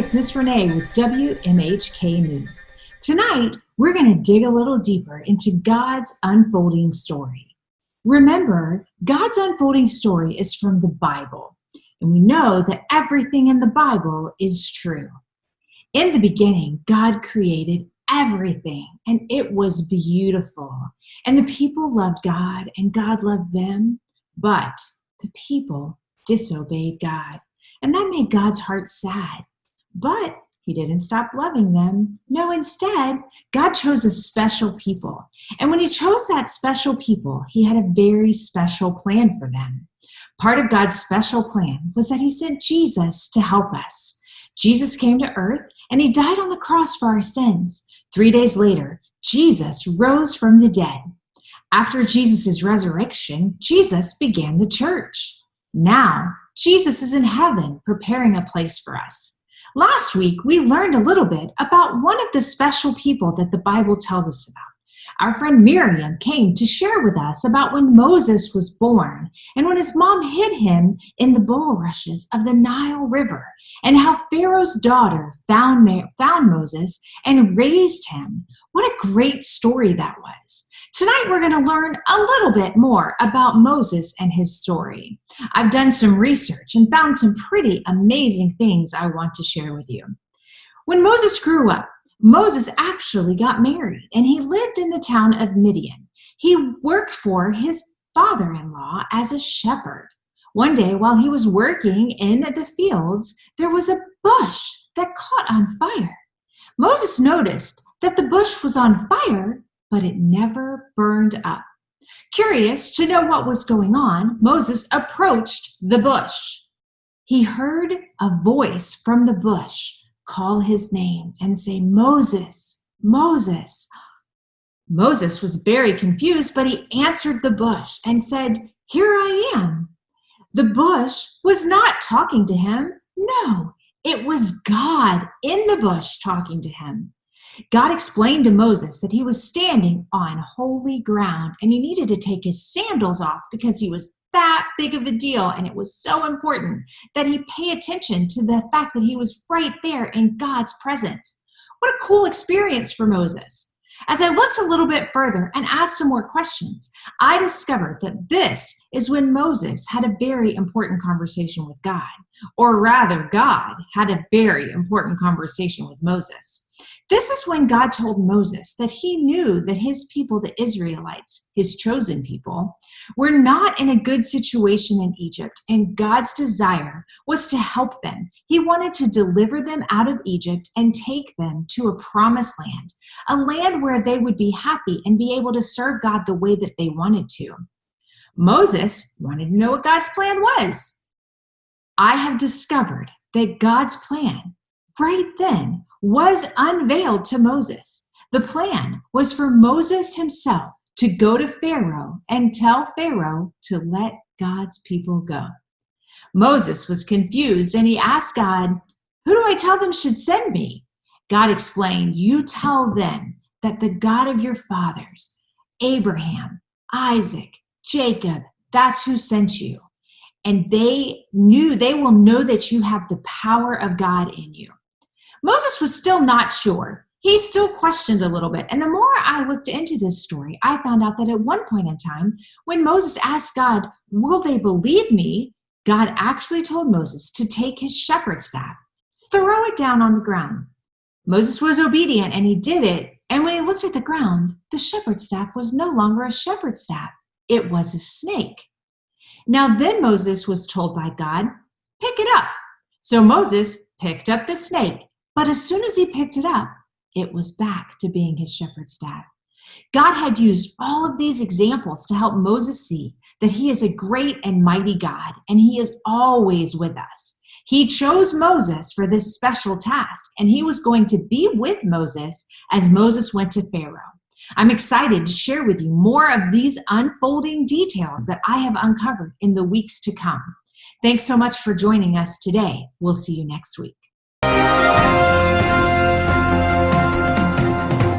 it's Miss Renee with WMHK News. Tonight, we're going to dig a little deeper into God's unfolding story. Remember, God's unfolding story is from the Bible, and we know that everything in the Bible is true. In the beginning, God created everything, and it was beautiful. And the people loved God, and God loved them, but the people disobeyed God, and that made God's heart sad. But he didn't stop loving them. No, instead, God chose a special people. And when he chose that special people, he had a very special plan for them. Part of God's special plan was that he sent Jesus to help us. Jesus came to earth and he died on the cross for our sins. 3 days later, Jesus rose from the dead. After Jesus' resurrection, Jesus began the church. Now, Jesus is in heaven preparing a place for us. Last week, we learned a little bit about one of the special people that the Bible tells us about. Our friend Miriam came to share with us about when Moses was born and when his mom hid him in the bulrushes of the Nile River, and how Pharaoh's daughter found Moses and raised him. What a great story that was. Tonight, we're going to learn a little bit more about Moses and his story. I've done some research and found some pretty amazing things I want to share with you. When Moses grew up, Moses actually got married, and he lived in the town of Midian. He worked for his father-in-law as a shepherd. One day, while he was working in the fields, there was a bush that caught on fire. Moses noticed that the bush was on fire, but it never burned up. Curious to know what was going on, Moses approached the bush. He heard a voice from the bush call his name and say, "Moses, Moses." Moses was very confused, but he answered the bush and said, "Here I am." The bush was not talking to him. No, it was God in the bush talking to him. God explained to Moses that he was standing on holy ground and he needed to take his sandals off because he was that big of a deal, and it was so important that he pay attention to the fact that he was right there in God's presence. What a cool experience for Moses. As I looked a little bit further and asked some more questions, I discovered that this is when Moses had a very important conversation with God, or rather, God had a very important conversation with Moses. This is when God told Moses that he knew that his people, the Israelites, his chosen people, were not in a good situation in Egypt, and God's desire was to help them. He wanted to deliver them out of Egypt and take them to a promised land, a land where they would be happy and be able to serve God the way that they wanted to. Moses wanted to know what God's plan was. I have discovered that God's plan right then was unveiled to Moses. The plan was for Moses himself to go to Pharaoh and tell Pharaoh to let God's people go. Moses was confused and he asked God, "Who do I tell them should send me?" God explained, "You tell them that the God of your fathers, Abraham, Isaac, Jacob, that's who sent you. And they will know that you have the power of God in you." Moses was still not sure. He still questioned a little bit. And the more I looked into this story, I found out that at one point in time, when Moses asked God, "Will they believe me?" God actually told Moses to take his shepherd's staff, throw it down on the ground. Moses was obedient and he did it. And when he looked at the ground, the shepherd's staff was no longer a shepherd's staff. It was a snake. Now then Moses was told by God, "Pick it up." So Moses picked up the snake. But as soon as he picked it up, it was back to being his shepherd's staff. God had used all of these examples to help Moses see that he is a great and mighty God, and he is always with us. He chose Moses for this special task, and he was going to be with Moses as Moses went to Pharaoh. I'm excited to share with you more of these unfolding details that I have uncovered in the weeks to come. Thanks so much for joining us today. We'll see you next week.